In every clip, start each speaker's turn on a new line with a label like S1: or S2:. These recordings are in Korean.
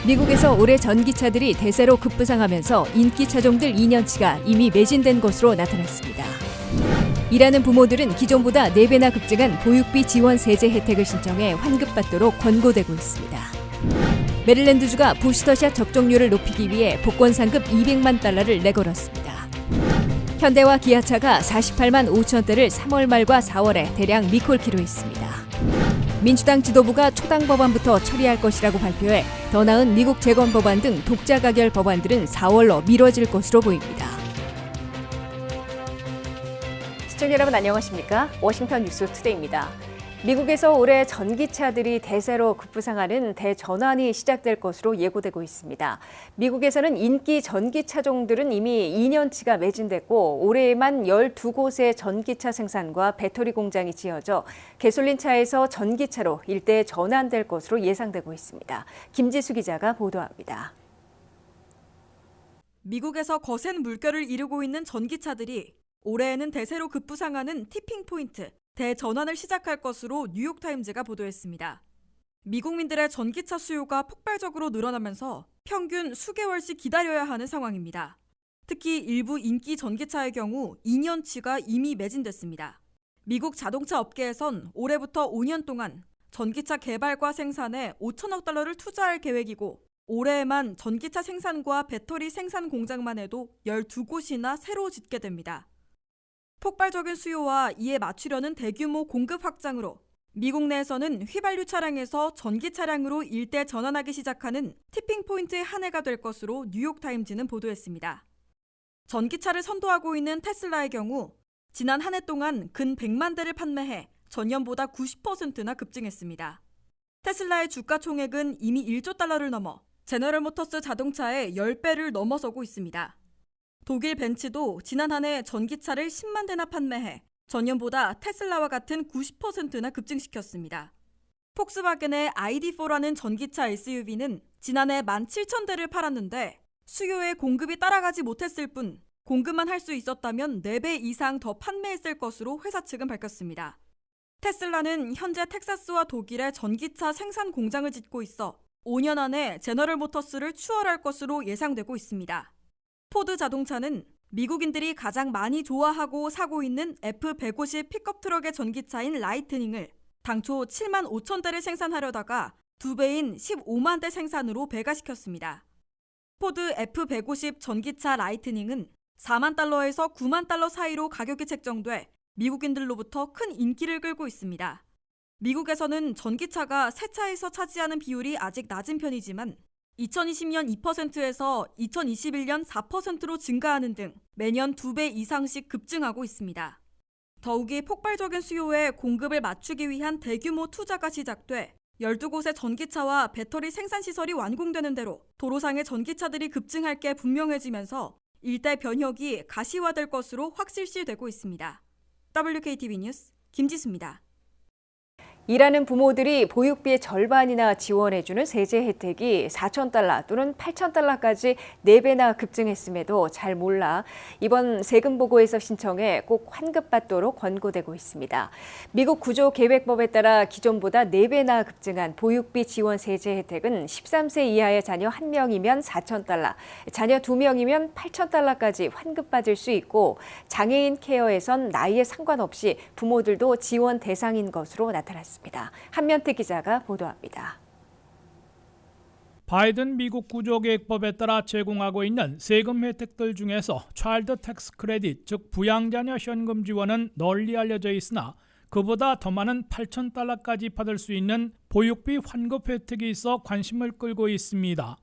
S1: 미국에서 올해 전기차들이 대세로 급부상하면서 인기 차종들 2년치가 이미 매진된 것으로 나타났습니다. 일하는 부모들은 기존보다 4배나 급증한 보육비 지원 세제 혜택을 신청해 환급받도록 권고되고 있습니다. 메릴랜드주가 부스터샷 접종률을 높이기 위해 복권 상급 $200만 내걸었습니다. 현대와 기아차가 48만 5천 대를 3월 말과 4월에 대량 리콜키로 했습니다. 민주당 지도부가 초당 법안부터 처리할 것이라고 발표해 더 나은 미국 재건 법안 등 독자 가결 법안들은 4월로 미뤄질 것으로 보입니다. 시청자 여러분 안녕하십니까? 워싱턴 뉴스 투데이입니다. 미국에서 올해 전기차들이 대세로 급부상하는 대전환이 시작될 것으로 예고되고 있습니다. 미국에서는 인기 전기차종들은 이미 2년치가 매진됐고 올해에만 12곳의 전기차 생산과 배터리 공장이 지어져 가솔린차에서 전기차로 일대 전환될 것으로 예상되고 있습니다. 김지수 기자가 보도합니다.
S2: 미국에서 거센 물결을 이루고 있는 전기차들이 올해에는 대세로 급부상하는 티핑 포인트, 대전환을 시작할 것으로 뉴욕타임즈가 보도했습니다. 미국민들의 전기차 수요가 폭발적으로 늘어나면서 평균 수개월씩 기다려야 하는 상황입니다. 특히 일부 인기 전기차의 경우 2년치가 이미 매진됐습니다. 미국 자동차 업계에선 올해부터 5년 동안 전기차 개발과 생산에 $5천억 투자할 계획이고 올해에만 전기차 생산과 배터리 생산 공장만 해도 12곳이나 새로 짓게 됩니다. 폭발적인 수요와 이에 맞추려는 대규모 공급 확장으로 미국 내에서는 휘발유 차량에서 전기 차량으로 일대 전환하기 시작하는 티핑 포인트의 한 해가 될 것으로 뉴욕타임즈는 보도했습니다. 전기차를 선도하고 있는 테슬라의 경우 지난 한 해 동안 근 100만 대를 판매해 전년보다 90%나 급증했습니다. 테슬라의 주가 총액은 이미 $1조 넘어 제너럴 모터스 자동차의 10배를 넘어서고 있습니다. 독일 벤츠도 지난 한 해 전기차를 10만 대나 판매해 전년보다 테슬라와 같은 90%나 급증시켰습니다. 폭스바겐의 ID4라는 전기차 SUV는 지난해 17,000대를 팔았는데 수요에 공급이 따라가지 못했을 뿐 공급만 할 수 있었다면 4배 이상 더 판매했을 것으로 회사 측은 밝혔습니다. 테슬라는 현재 텍사스와 독일에 전기차 생산 공장을 짓고 있어 5년 안에 제너럴 모터스를 추월할 것으로 예상되고 있습니다. 포드 자동차는 미국인들이 가장 많이 좋아하고 사고 있는 F-150 픽업 트럭의 전기차인 라이트닝을 당초 7만 5천 대를 생산하려다가 2배인 15만 대 생산으로 배가시켰습니다. 포드 F-150 전기차 라이트닝은 $4만 에서 $9만 사이로 가격이 책정돼 미국인들로부터 큰 인기를 끌고 있습니다. 미국에서는 전기차가 새 차에서 차지하는 비율이 아직 낮은 편이지만 2020년 2%에서 2021년 4%로 증가하는 등 매년 2배 이상씩 급증하고 있습니다. 더욱이 폭발적인 수요에 공급을 맞추기 위한 대규모 투자가 시작돼 12곳의 전기차와 배터리 생산시설이 완공되는 대로 도로상의 전기차들이 급증할 게 분명해지면서 일대 변혁이 가시화될 것으로 확실시되고 있습니다. WKTV 뉴스 김지수입니다.
S1: 일하는 부모들이 보육비의 절반이나 지원해주는 세제 혜택이 $4,000 또는 $8,000까지 4배나 급증했음에도 잘 몰라 이번 세금 보고에서 신청해 꼭 환급받도록 권고되고 있습니다. 미국 구조계획법에 따라 기존보다 4배나 급증한 보육비 지원 세제 혜택은 13세 이하의 자녀 1명이면 $4,000, 자녀 2명이면 $8,000까지 환급받을 수 있고 장애인 케어에선 나이에 상관없이 부모들도 지원 대상인 것으로 나타났습니다. 한면태 기자가 보도합니다.
S3: 바이든 미국 구조계획법에 따라 제공하고 있는 세금 혜택들 중에서 차일드 텍스 크레딧, 즉 부양자녀 현금 지원은 널리 알려져 있으나 그보다 더 많은 $8,000까지 받을 수 있는 보육비 환급 혜택이 있어 관심을 끌고 있습니다.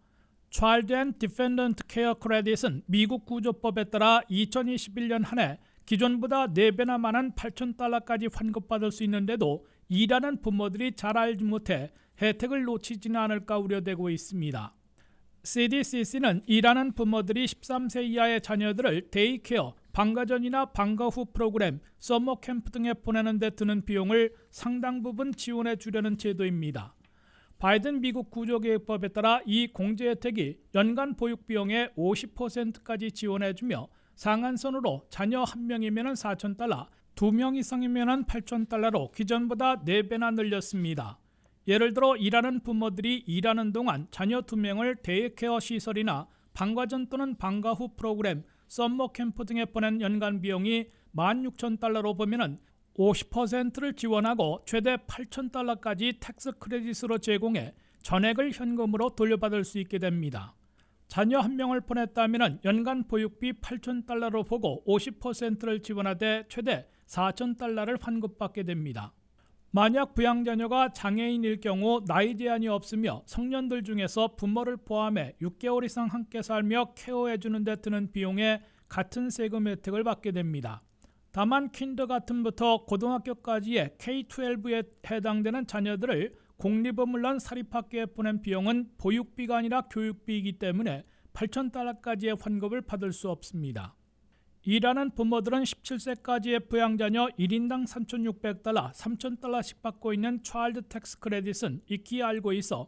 S3: Child and Dependent Care Credit은 미국 구조법에 따라 2021년 한 해 기존보다 4배나 많은 $8,000까지 환급받을 수 있는데도 일하는 부모들이 잘 알지 못해 혜택을 놓치지는 않을까 우려되고 있습니다. CDCC는 일하는 부모들이 13세 이하의 자녀들을 데이케어, 방과전이나 방과 후 프로그램, 서머 캠프 등에 보내는 데 드는 비용을 상당 부분 지원해 주려는 제도입니다. 바이든 미국 구조계획법에 따라 이 공제 혜택이 연간 보육 비용의 50%까지 지원해주며 상한선으로 자녀 1명이면 $4,000, 2명 이상이면 $8,000로 기존보다 4배나 늘렸습니다. 예를 들어 일하는 부모들이 일하는 동안 자녀 2명을 데이케어 시설이나 방과 전 또는 방과 후 프로그램, 썸머 캠프 등에 보낸 연간 비용이 16,000달러로 보면 50%를 지원하고 최대 8,000달러까지 텍스 크레딧으로 제공해 전액을 현금으로 돌려받을 수 있게 됩니다. 자녀 1명을 보냈다면 연간 보육비 8,000달러로 보고 50%를 지원하되 최대 4,000달러를 환급받게 됩니다. 만약 부양자녀가 장애인일 경우 나이 제한이 없으며 성년들 중에서 부모를 포함해 6개월 이상 함께 살며 케어해주는 데 드는 비용에 같은 세금 혜택을 받게 됩니다. 다만 킨더가튼부터 고등학교까지의 K-12에 해당되는 자녀들을 공립은 물론 사립학교에 보낸 비용은 보육비가 아니라 교육비이기 때문에 8,000달러까지의 환급을 받을 수 없습니다. 일하는 부모들은 17세까지의 부양자녀 1인당 3,600달러, 3,000달러씩 받고 있는 차일드 텍스 크레딧은 익히 알고 있어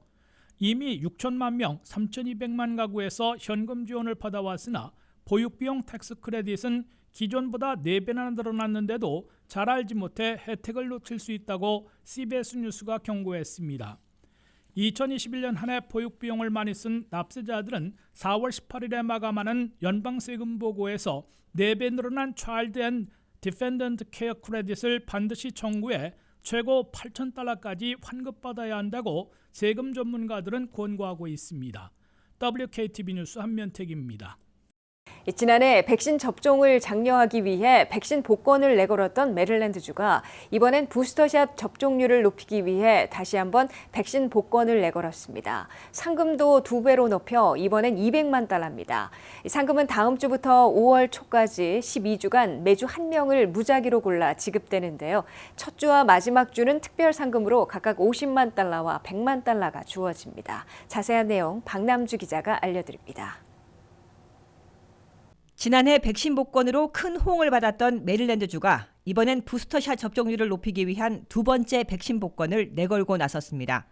S3: 이미 6천만 명, 3,200만 가구에서 현금 지원을 받아왔으나 보육비용 텍스 크레딧은 기존보다 4배나 늘어났는데도 잘 알지 못해 혜택을 놓칠 수 있다고 CBS 뉴스가 경고했습니다. 2021년 한 해 보육비용을 많이 쓴 납세자들은 4월 18일에 마감하는 연방세금 보고에서 4배 늘어난 Child and Dependent Care 크레딧을 반드시 청구해 최고 8,000달러까지 환급받아야 한다고 세금 전문가들은 권고하고 있습니다. WKTV 뉴스 한면택입니다.
S1: 지난해 백신 접종을 장려하기 위해 백신 복권을 내걸었던 메릴랜드주가 이번엔 부스터샷 접종률을 높이기 위해 다시 한번 백신 복권을 내걸었습니다. 상금도 2배로 높여 이번엔 200만 달러입니다. 상금은 다음 주부터 5월 초까지 12주간 매주 1명을 무작위로 골라 지급되는데요. 첫 주와 마지막 주는 특별 상금으로 각각 50만 달러와 100만 달러가 주어집니다. 자세한 내용 박남주 기자가 알려드립니다.
S4: 지난해 백신 복권으로 큰 호응을 받았던 메릴랜드주가 이번엔 부스터샷 접종률을 높이기 위한 두 번째 백신 복권을 내걸고 나섰습니다.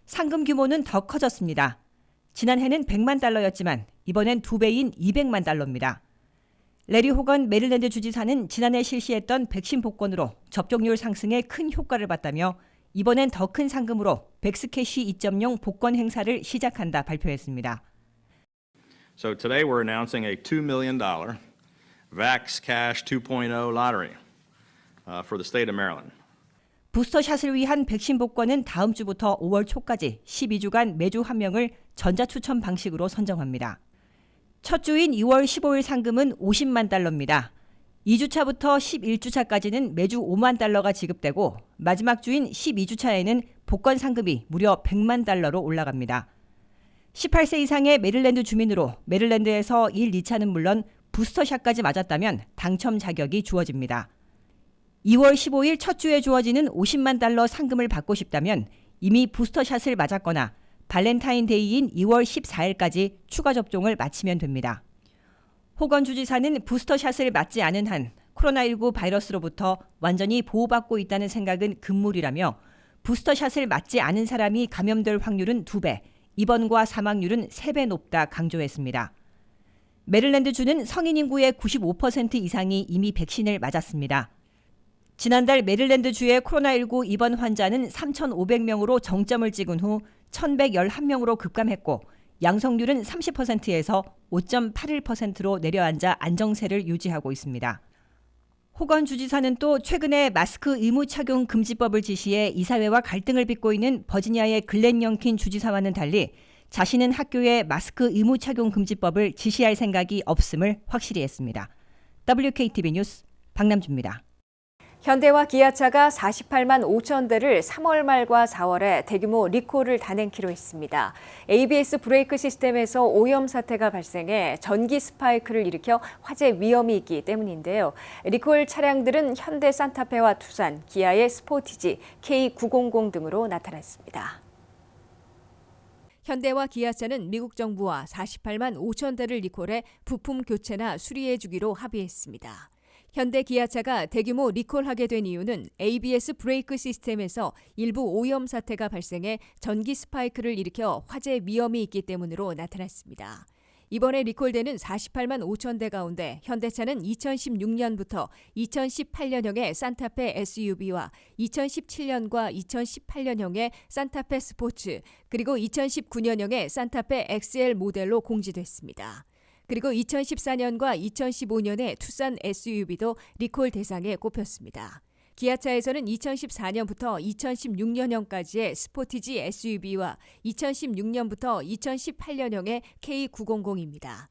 S4: 상금 규모는 더 커졌습니다. 지난해는 100만 달러였지만 이번엔 2배인 200만 달러입니다. 레리 호건 메릴랜드 주지사는 지난해 실시했던 백신 복권으로 접종률 상승에 큰 효과를 봤다며 이번엔 더 큰 상금으로 백스캐시 2.0 복권 행사를 시작한다 발표했습니다.
S5: So today we're announcing a $2 million Vax Cash 2.0 lottery for the state of Maryland.
S4: 부스터샷을 위한 백신 복권은 다음 주부터 5월 초까지 12주간 매주 1명을 전자추첨 방식으로 선정합니다. 첫 주인 2월 15일 상금은 50만 달러입니다. 2주차부터 11주차까지는 매주 5만 달러가 지급되고 마지막 주인 12주차에는 복권 상금이 무려 100만 달러로 올라갑니다. 18세 이상의 메릴랜드 주민으로 메릴랜드에서 1, 2차는 물론 부스터샷까지 맞았다면 당첨 자격이 주어집니다. 2월 15일 첫 주에 주어지는 50만 달러 상금을 받고 싶다면 이미 부스터샷을 맞았거나 발렌타인데이인 2월 14일까지 추가 접종을 마치면 됩니다. 호건 주지사는 부스터샷을 맞지 않은 한 코로나19 바이러스로부터 완전히 보호받고 있다는 생각은 금물이라며 부스터샷을 맞지 않은 사람이 감염될 확률은 2배, 입원과 사망률은 3배 높다 강조했습니다. 메릴랜드주는 성인 인구의 95% 이상이 이미 백신을 맞았습니다. 지난달 메릴랜드주의 코로나19 입원 환자는 3,500명으로 정점을 찍은 후 1,111명으로 급감했고 양성률은 30%에서 5.81%로 내려앉아 안정세를 유지하고 있습니다. 호건 주지사는 또 최근에 마스크 의무 착용 금지법을 지시해 이사회와 갈등을 빚고 있는 버지니아의 글렌 영킨 주지사와는 달리 자신은 학교에 마스크 의무 착용 금지법을 지시할 생각이 없음을 확실히 했습니다. WKTV 뉴스 박남주입니다.
S1: 현대와 기아차가 48만 5천 대를 3월 말과 4월에 대규모 리콜을 단행키로 했습니다. ABS 브레이크 시스템에서 오염 사태가 발생해 전기 스파이크를 일으켜 화재 위험이 있기 때문인데요. 리콜 차량들은 현대 산타페와 투싼, 기아의 스포티지, K900 등으로 나타났습니다. 현대와 기아차는 미국 정부와 48만 5천 대를 리콜해 부품 교체나 수리해 주기로 합의했습니다. 현대 기아차가 대규모 리콜하게 된 이유는 ABS 브레이크 시스템에서 일부 오염 사태가 발생해 전기 스파이크를 일으켜 화재 위험이 있기 때문으로 나타났습니다. 이번에 리콜되는 48만 5천 대 가운데 현대차는 2016년부터 2018년형의 산타페 SUV와 2017년과 2018년형의 산타페 스포츠, 그리고 2019년형의 산타페 XL 모델로 공지됐습니다. 그리고 2014년과 2015년에 투싼 SUV도 리콜 대상에 꼽혔습니다. 기아차에서는 2014년부터 2016년형까지의 스포티지 SUV와 2016년부터 2018년형의 K900입니다.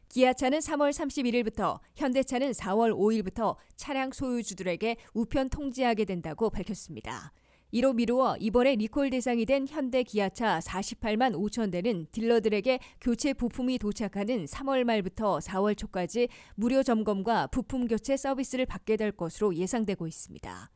S1: 기아차는 3월 31일부터, 현대차는 4월 5일부터 차량 소유주들에게 우편 통지하게 된다고 밝혔습니다. 이로 미루어 이번에 리콜 대상이 된 현대 기아차 48만 5천 대는 딜러들에게 교체 부품이 도착하는 3월 말부터 4월 초까지 무료 점검과 부품 교체 서비스를 받게 될 것으로 예상되고 있습니다.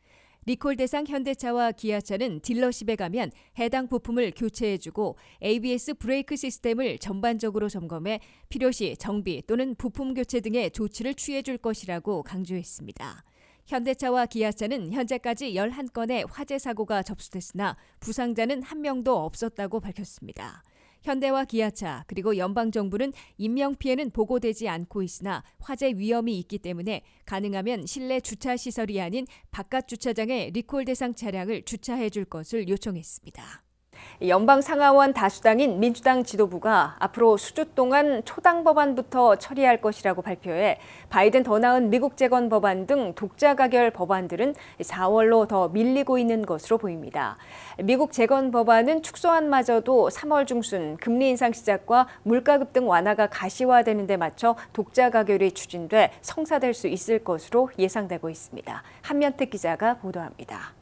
S1: 리콜 대상 현대차와 기아차는 딜러십에 가면 해당 부품을 교체해주고 ABS 브레이크 시스템을 전반적으로 점검해 필요시 정비 또는 부품 교체 등의 조치를 취해줄 것이라고 강조했습니다. 현대차와 기아차는 현재까지 11건의 화재 사고가 접수됐으나 부상자는 한 명도 없었다고 밝혔습니다. 현대와 기아차 그리고 연방정부는 인명피해는 보고되지 않고 있으나 화재 위험이 있기 때문에 가능하면 실내 주차시설이 아닌 바깥 주차장에 리콜 대상 차량을 주차해 줄 것을 요청했습니다. 연방 상하원 다수당인 민주당 지도부가 앞으로 수주 동안 초당 법안부터 처리할 것이라고 발표해 바이든 더 나은 미국 재건 법안 등 독자 가결 법안들은 4월로 더 밀리고 있는 것으로 보입니다. 미국 재건 법안은 축소안마저도 3월 중순 금리 인상 시작과 물가 급등 완화가 가시화되는 데 맞춰 독자 가결이 추진돼 성사될 수 있을 것으로 예상되고 있습니다. 한면택 기자가 보도합니다.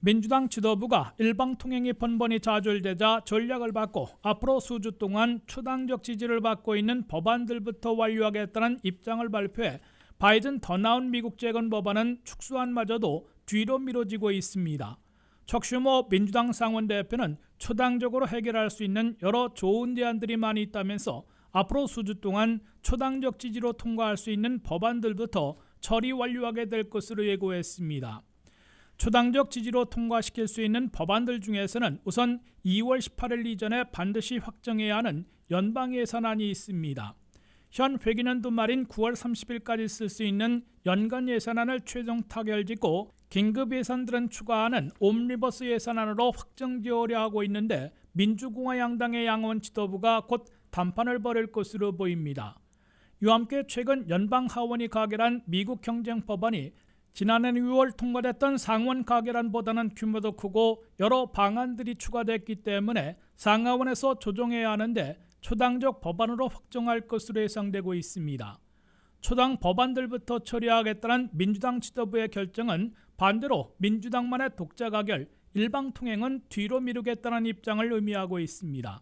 S3: 민주당 지도부가 일방통행이 번번이 좌절되자 전략을 바꿔 앞으로 수주 동안 초당적 지지를 받고 있는 법안들부터 완료하겠다는 입장을 발표해 바이든 더 나은 미국 재건 법안은 축소안마저도 뒤로 미뤄지고 있습니다. 척슈머 민주당 상원 대표는 초당적으로 해결할 수 있는 여러 좋은 대안들이 많이 있다면서 앞으로 수주 동안 초당적 지지로 통과할 수 있는 법안들부터 처리 완료하게 될 것으로 예고했습니다. 초당적 지지로 통과시킬 수 있는 법안들 중에서는 우선 2월 18일 이전에 반드시 확정해야 하는 연방 예산안이 있습니다. 현 회기년도 말인 9월 30일까지 쓸 수 있는 연간 예산안을 최종 타결짓고 긴급 예산들은 추가하는 옴니버스 예산안으로 확정지어려 하고 있는데 민주공화 양당의 양원 지도부가 곧談判을 벌일 것으로 보입니다. 이와 함께 최근 연방 하원이 가결한 미국 경쟁 법안이 지난해 6월 통과됐던 상원 가결안보다는 규모도 크고 여러 방안들이 추가됐기 때문에 상하원에서 조정해야 하는데 초당적 법안으로 확정할 것으로 예상되고 있습니다. 초당 법안들부터 처리하겠다는 민주당 지도부의 결정은 반대로 민주당만의 독자 가결, 일방통행은 뒤로 미루겠다는 입장을 의미하고 있습니다.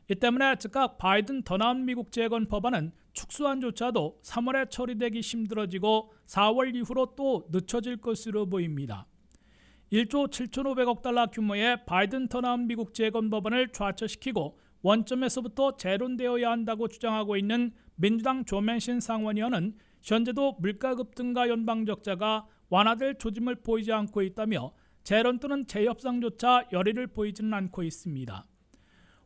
S3: 이 때문에 즉각 바이든 더 나은 미국 재건 법안은 축소안조차도 3월에 처리되기 힘들어지고 4월 이후로 또 늦춰질 것으로 보입니다. 1조 7,500억 달러 규모의 바이든 더 나은 미국 재건 법안을 좌처시키고 원점에서부터 재론되어야 한다고 주장하고 있는 민주당 조 맨신 상원의원은 현재도 물가 급등과 연방 적자가 완화될 조짐을 보이지 않고 있다며 재론 또는 재협상조차 열의를 보이지는 않고 있습니다.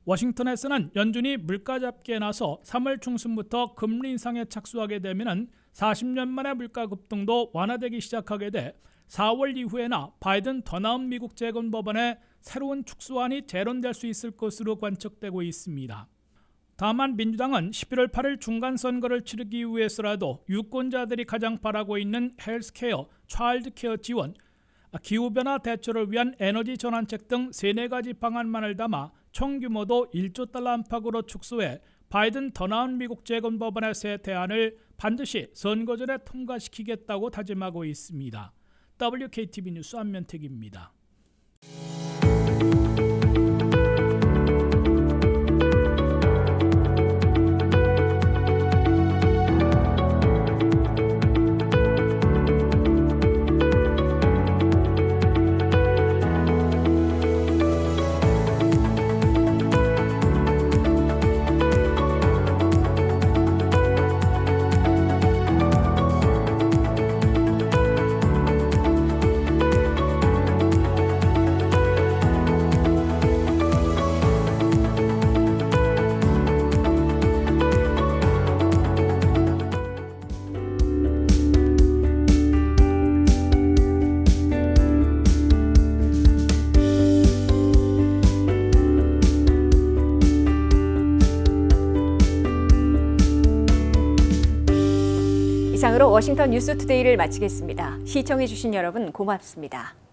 S3: 워싱턴에서는 연준이 물가 잡기에 나서 3월 중순부터 금리 인상에 착수하게 되면 40년 만에 물가 급등도 완화되기 시작하게 돼 4월 이후에나 바이든 더 나은 미국 재건 법안의 새로운 축소안이 재론될 수 있을 것으로 관측되고 있습니다. 다만 민주당은 11월 8일 중간선거를 치르기 위해서라도 유권자들이 가장 바라고 있는 헬스케어, 차일드케어 지원, 기후변화 대처를 위한 에너지 전환책 등 3-4가지 방안만을 담아 총 규모도 1조 달러 안팎으로 축소해 바이든 더 나은 미국 재건 법안의 새 대안을 반드시 선거 전에 통과시키겠다고 다짐하고 있습니다. WKTV 뉴스 한면택입니다.
S1: 이것으로 워싱턴 뉴스투데이를 마치겠습니다. 시청해주신 여러분 고맙습니다.